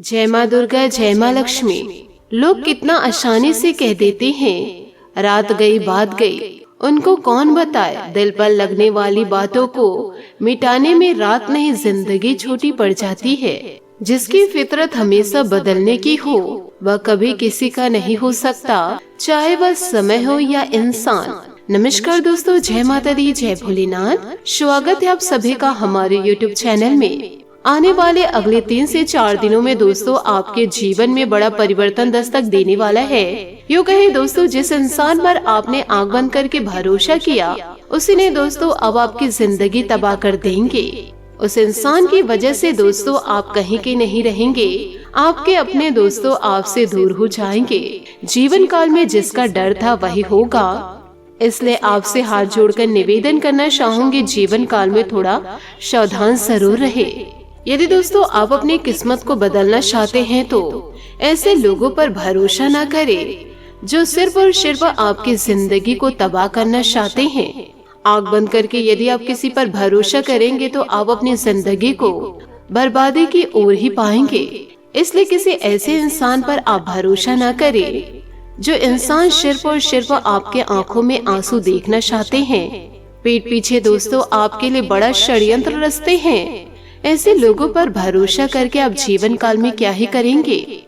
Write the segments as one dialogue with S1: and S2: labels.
S1: जय माँ दुर्गा, जय माँ लक्ष्मी। लोग कितना आसानी से कह देते हैं, रात गई बात गई। उनको कौन बताए, दिल पर लगने वाली बातों को मिटाने में रात नहीं जिंदगी छोटी पड़ जाती है। जिसकी फितरत हमेशा बदलने की हो, वह कभी किसी का नहीं हो सकता, चाहे वह समय हो या इंसान। नमस्कार दोस्तों, जय माता दी, जय भोलेनाथ। स्वागत है आप सभी का हमारे YouTube चैनल में। आने वाले अगले 3 से 4 दिनों में दोस्तों आपके जीवन में बड़ा परिवर्तन दस्तक देने वाला है। यूँ कहे दोस्तों, जिस इंसान पर आपने आंख बंद करके भरोसा किया, उसी ने दोस्तों अब आपकी जिंदगी तबाह कर देंगे। उस इंसान की वजह से दोस्तों आप कहीं के नहीं रहेंगे। आपके अपने दोस्तों आपसे दूर हो जाएंगे। जीवन काल में जिसका डर था वही होगा। इसलिए आपसे हाथ जोड़कर निवेदन करना चाहूंगी, जीवन काल में थोड़ा सावधान जरूर रहे। यदि दोस्तों आप अपनी किस्मत को बदलना चाहते हैं तो ऐसे लोगों पर भरोसा न करें जो सिर्फ और सिर्फ आपकी जिंदगी को तबाह करना चाहते हैं। आंख बंद करके यदि आप किसी पर भरोसा करेंगे तो आप अपनी जिंदगी को बर्बादी की ओर ही पाएंगे। इसलिए किसी ऐसे इंसान पर आप भरोसा न करें जो इंसान सिर्फ और सिर्फ आपके आंखों में आंसू देखना चाहते हैं। पीठ पीछे दोस्तों आपके लिए बड़ा षड्यंत्र रचते हैं। ऐसे लोगों पर भरोसा करके आप जीवन काल में क्या ही करेंगे।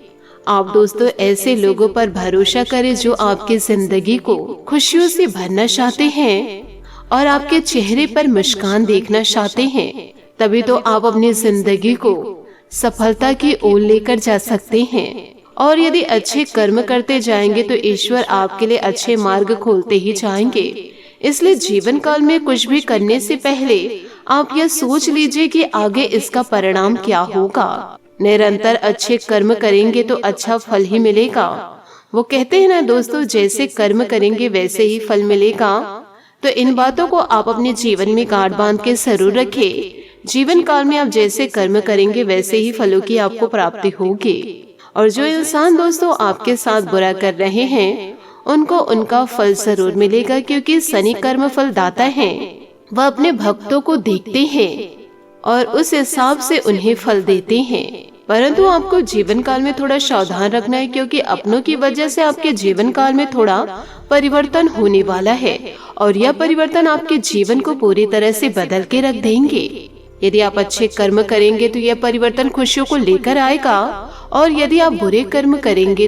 S1: आप दोस्तों ऐसे लोगों पर भरोसा करें जो आपकी जिंदगी को खुशियों से भरना चाहते हैं और आपके चेहरे पर मुस्कान देखना चाहते हैं। तभी तो आप अपनी जिंदगी को सफलता की ओर लेकर जा सकते हैं। और यदि अच्छे कर्म करते जाएंगे तो ईश्वर आपके लिए अच्छे मार्ग खोलते ही जाएंगे। इसलिए जीवन काल में कुछ भी करने से पहले आप यह सोच लीजिए कि आगे इसका परिणाम क्या होगा। निरंतर अच्छे कर्म करेंगे तो अच्छा फल ही मिलेगा। वो कहते हैं ना दोस्तों, जैसे कर्म करेंगे वैसे ही फल मिलेगा। तो इन बातों को आप अपने जीवन में गांठ बांध के जरूर रखें। जीवन काल में आप जैसे कर्म करेंगे वैसे ही फलों की आपको प्राप्ति होगी। और जो इंसान दोस्तों आपके साथ बुरा कर रहे हैं उनको उनका फल जरूर मिलेगा, क्योंकि शनि कर्म फल दाता है। वह अपने भक्तों को देखते हैं और उस हिसाब से उन्हें फल देते हैं। परंतु आपको जीवन काल में थोड़ा सावधान रखना है, क्योंकि अपनों की वजह से आपके जीवन काल में थोड़ा परिवर्तन होने वाला है और यह परिवर्तन आपके जीवन को पूरी तरह से बदल के रख देंगे। यदि आप अच्छे कर्म करेंगे तो यह परिवर्तन खुशियों को लेकर आएगा, और यदि आप बुरे कर्म करेंगे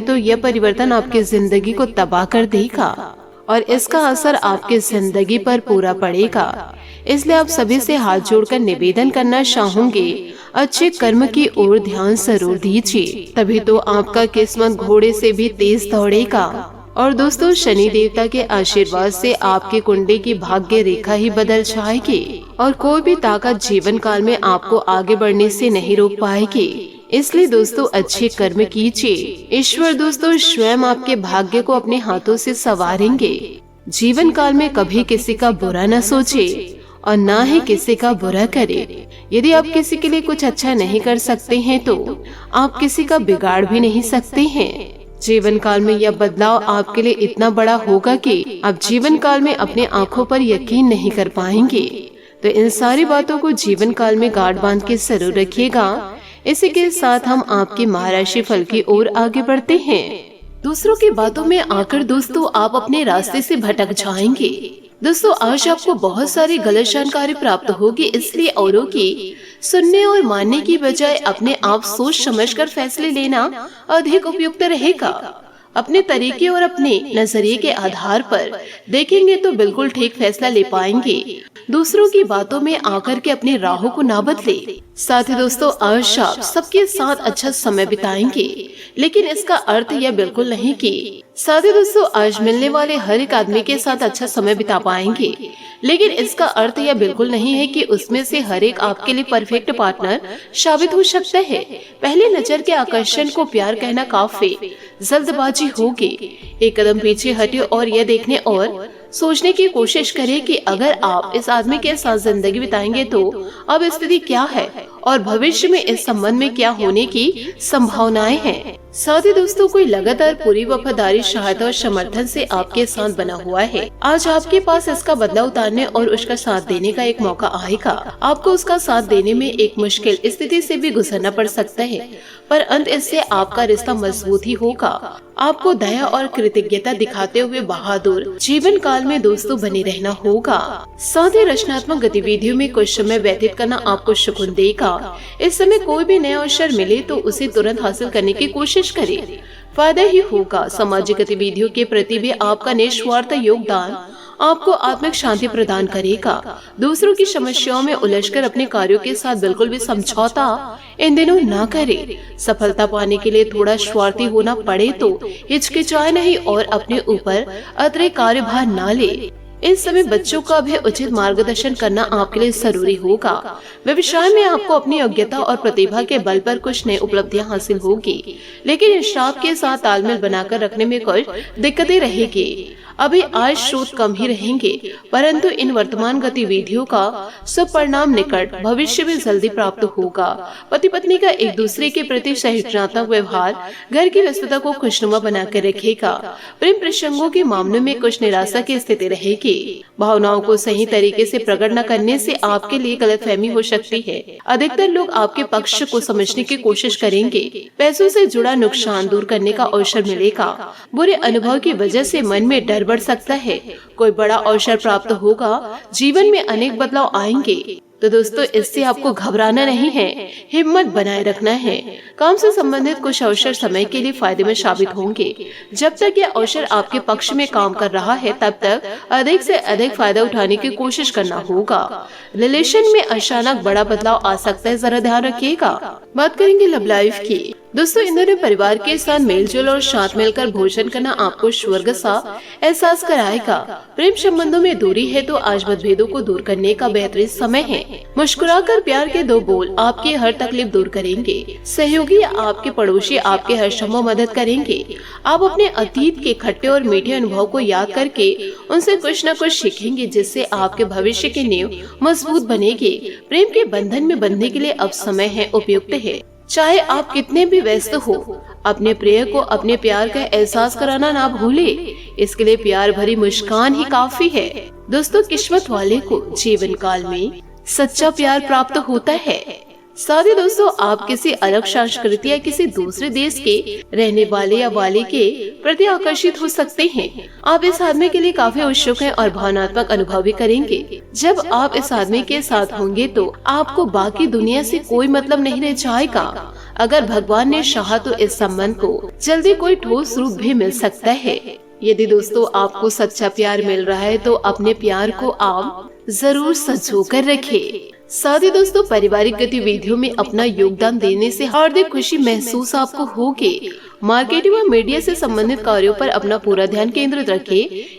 S1: तो यह परिवर्तन आपकी जिंदगी को तबाह कर देगा और इसका असर आपकी जिंदगी पर पूरा पड़ेगा। इसलिए आप सभी से हाथ जोड़कर निवेदन करना चाहूंगी, अच्छे कर्म की ओर ध्यान जरूर दीजिए। तभी तो आपका किस्मत घोड़े से भी तेज दौड़ेगा। और दोस्तों शनि देवता के आशीर्वाद से आपकी कुंडली की भाग्य रेखा ही बदल जाएगी और कोई भी ताकत जीवन काल में आपको आगे बढ़ने से नहीं रोक पाएगी। इसलिए दोस्तों अच्छे कर्म कीजिए। ईश्वर दोस्तों स्वयं आपके भाग्य को अपने हाथों से संवारेंगे। जीवन काल में कभी किसी का बुरा न सोचे और न ही किसी का बुरा करे। यदि आप किसी के लिए कुछ अच्छा नहीं कर सकते हैं तो आप किसी का बिगाड़ भी नहीं सकते हैं। जीवन काल में यह बदलाव आपके लिए इतना बड़ा होगा कि आप जीवन काल में अपने आंखों पर यकीन नहीं कर पाएंगे। तो इन सारी बातों को जीवन काल में गांठ बांध के जरूर रखिएगा। इसी के साथ हम आपके महाराशि फल की ओर आगे बढ़ते हैं। दूसरों की बातों में आकर दोस्तों आप अपने रास्ते से भटक जाएंगे। दोस्तों आज आपको बहुत सारी गलत जानकारी प्राप्त होगी, इसलिए औरों की सुनने और मानने की बजाय अपने आप सोच समझकर फैसले लेना अधिक उपयुक्त रहेगा। अपने तरीके और अपने नजरिए के आधार पर देखेंगे तो बिल्कुल ठीक फैसला ले पाएंगे। दूसरों की बातों में आकर के अपने राहों को ना बदले। साथ ही दोस्तों आज आप सबके साथ अच्छा समय बिताएंगे, लेकिन इसका अर्थ यह बिल्कुल नहीं कि साथ ही दोस्तों आज मिलने वाले हर एक आदमी के साथ अच्छा समय बिता पाएंगे, लेकिन इसका अर्थ यह बिल्कुल नहीं है कि उसमें से हर एक आपके लिए परफेक्ट पार्टनर साबित हो सकता है। पहले नजर के आकर्षण को प्यार कहना काफी जल्दबाजी होगी। एक कदम पीछे हटे और यह देखने और सोचने की कोशिश करें कि अगर आप इस आदमी के साथ जिंदगी बिताएंगे तो अब स्थिति क्या है और भविष्य में इस संबंध में क्या होने की संभावनाएं हैं। साथ ही दोस्तों कोई लगातार पूरी वफादारी, सहायता और समर्थन से आपके साथ बना हुआ है। आज आपके पास इसका बदला उतारने और उसका साथ देने का एक मौका आएगा। आपको उसका साथ देने में एक मुश्किल स्थिति से भी गुजरना पड़ सकता है, पर अंत इससे आपका रिश्ता मजबूत ही होगा। आपको दया और कृतज्ञता दिखाते हुए बहादुर जीवन काल में दोस्तों बने रहना होगा। साथ ही रचनात्मक गतिविधियों में कुछ समय व्यतीत करना आपको सुकून देगा। इस समय कोई भी नया अवसर मिले तो उसे तुरंत हासिल करने की कोशिश करें, फायदा ही होगा। सामाजिक गतिविधियों के प्रति भी आपका निस्वार्थ योगदान आपको आत्मिक शांति प्रदान करेगा। दूसरों की समस्याओं में उलझकर अपने कार्यों के साथ बिल्कुल भी समझौता इन दिनों ना करें। सफलता पाने के लिए थोड़ा स्वार्थी होना पड़े तो हिचकिचाए नहीं और अपने ऊपर अतिरिक्त कार्यभार ना ले। इस समय बच्चों का भी उचित मार्गदर्शन करना आपके लिए जरूरी होगा। व्यवसाय में आपको अपनी योग्यता और प्रतिभा के बल पर कुछ नई उपलब्धियां हासिल होगी, लेकिन इस स्टाफ के साथ तालमेल बनाकर रखने में कुछ दिक्कतें रहेगी। अभी आय स्रोत कम ही रहेंगे, परंतु इन वर्तमान गतिविधियों का शुभ परिणाम निकट भविष्य में जल्दी प्राप्त होगा। पति पत्नी का एक दूसरे के प्रति सहिष्णुतापूर्ण व्यवहार घर की व्यस्तता को खुशनुमा बनाकर रखेगा। प्रेम प्रसंगों के मामलों में कुछ निराशा की स्थिति रहेगी। भावनाओं को सही तरीके से प्रकट न करने से आपके लिए गलतफहमी हो सकती है। अधिकतर लोग आपके पक्ष को समझने की कोशिश करेंगे। पैसों से जुड़ा नुकसान दूर करने का अवसर मिलेगा। बुरे अनुभव की वजह से मन में डर बढ़ सकता है। कोई बड़ा अवसर प्राप्त होगा। जीवन में अनेक बदलाव आएंगे, तो दोस्तों इससे आपको घबराना नहीं है, हिम्मत बनाए रखना है। काम से संबंधित कुछ अवसर समय के लिए फायदे में साबित होंगे। जब तक यह अवसर आपके पक्ष में काम कर रहा है तब तक अधिक से अधिक फायदा उठाने की कोशिश करना होगा। रिलेशन में अचानक बड़ा बदलाव आ सकता है, जरा ध्यान रखिएगा। बात करेंगे लव लाइफ की। दोस्तों इन दिनों परिवार के साथ मेलजोल और साथ मिलकर भोजन करना आपको स्वर्ग सा एहसास कराएगा। प्रेम संबंधों में दूरी है तो आज मतभेदों को दूर करने का बेहतरीन समय है। मुस्कुराकर प्यार के दो बोल आपकी हर तकलीफ दूर करेंगे। सहयोगी या आपके पड़ोसी आपके हर संभव मदद करेंगे। आप अपने अतीत के खट्टे और मीठे अनुभव को याद करके उनसे कुछ न कुछ सीखेंगे, जिससे आपके भविष्य की नींव मजबूत बनेगी। प्रेम के बंधन में बंधने के लिए अब समय है, उपयुक्त है। चाहे आप कितने भी व्यस्त हो, अपने प्रिय को अपने प्यार का एहसास कराना ना भूले। इसके लिए प्यार भरी मुस्कान ही काफी है। दोस्तों किस्मत वाले को जीवन काल में सच्चा प्यार प्राप्त होता है। साथ ही दोस्तों आप किसी अलग संस्कृति या किसी दूसरे देश के रहने वाले या वाले के प्रति आकर्षित हो सकते हैं। आप इस आदमी के लिए काफी उत्सुक हैं और भावनात्मक अनुभव भी करेंगे। जब आप इस आदमी के साथ होंगे तो आपको बाकी दुनिया से कोई मतलब नहीं रह जाएगा। अगर भगवान ने चाहा तो इस संबंध को जल्दी कोई ठोस रूप भी मिल सकता है। यदि दोस्तों आपको सच्चा प्यार मिल रहा है तो अपने प्यार को आप जरूर संजोकर रखें। साथ ही दोस्तों पारिवारिक गतिविधियों में अपना योगदान देने से हार्दिक खुशी महसूस आपको होगी। मार्केटिंग व मीडिया से संबंधित कार्यों पर अपना पूरा ध्यान केंद्रित रखें।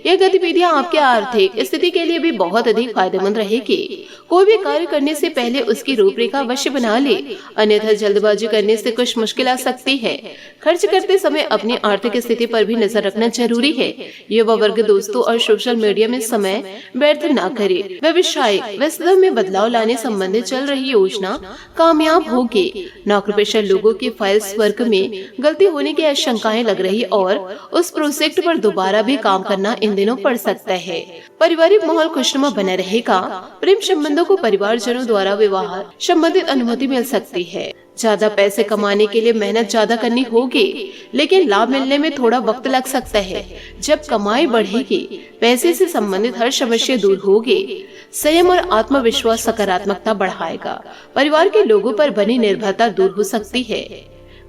S1: यह गतिविधियां आपके आर्थिक स्थिति के लिए भी बहुत अधिक फायदेमंद रहेगी। कोई भी कार्य करने से पहले उसकी रूपरेखा अवश्य बना ले, अन्यथा जल्दबाजी करने से कुछ मुश्किल आ सकती है। खर्च करते समय अपनी आर्थिक स्थिति पर भी नजर रखना जरूरी है। युवा वर्ग दोस्तों और सोशल मीडिया में समय व्यर्थ न करे। व्यवसायिक व्यस्तता में बदलाव लाने संबंधित चल रही योजना कामयाब होगी। नौकरी पेशा लोगों के फाइल्स वर्क में गलती होने की आशंकाएं लग रही और उस प्रोजेक्ट पर दोबारा भी काम करना इन दिनों पड़ सकता है। पारिवारिक माहौल खुशनुमा बना रहेगा। प्रेम संबंधों को परिवारजनों द्वारा विवाह संबंधित अनुमति मिल सकती है। ज्यादा पैसे कमाने के लिए मेहनत ज्यादा करनी होगी, लेकिन लाभ मिलने में थोड़ा वक्त लग सकता है। जब कमाई बढ़ेगी, पैसे से संबंधित हर समस्या दूर होगी। संयम और आत्मविश्वास सकारात्मकता बढ़ाएगा। परिवार के लोगों पर बनी निर्भरता दूर हो सकती है।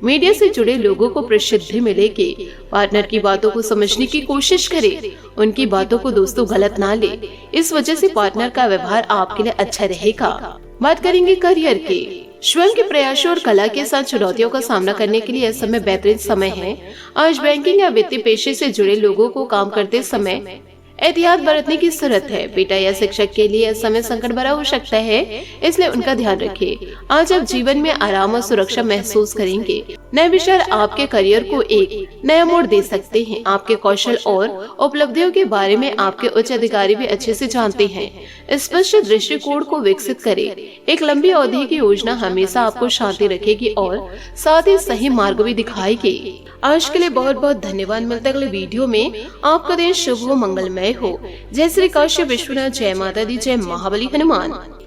S1: मीडिया से जुड़े लोगों को प्रसिद्धि मिलेगी। पार्टनर की बातों को समझने की कोशिश करें, उनकी बातों को दोस्तों गलत ना ले। इस वजह से पार्टनर का व्यवहार आपके लिए अच्छा रहेगा। बात करेंगे करियर की। स्वयं के प्रयासों और कला के साथ चुनौतियों का सामना करने के लिए यह समय बेहतरीन समय है। आज बैंकिंग या वित्तीय पेशे से जुड़े लोगों को काम करते समय एहतियात बरतने की जरूरत है। बेटा या शिक्षक के लिए यह समय संकट भरा हो सकता है, इसलिए उनका ध्यान रखें। आज आप जीवन में आराम और सुरक्षा महसूस करेंगे। नए विचार आपके करियर को एक नया मोड़ दे सकते हैं। आपके कौशल और उपलब्धियों के बारे में आपके उच्च अधिकारी भी अच्छे से जानते हैं, स्पष्ट दृष्टिकोण को विकसित करे। एक लंबी अवधि की योजना हमेशा आपको शांति रखेगी और साथ ही सही मार्ग भी दिखाएगी। आज के लिए बहुत बहुत धन्यवाद। मिलते हैं अगले वीडियो में। आपका दिन शुभ हो, मंगलमय हो। जय श्री काशी विश्वनाथ, जय माता दी, जय महाबली हनुमान।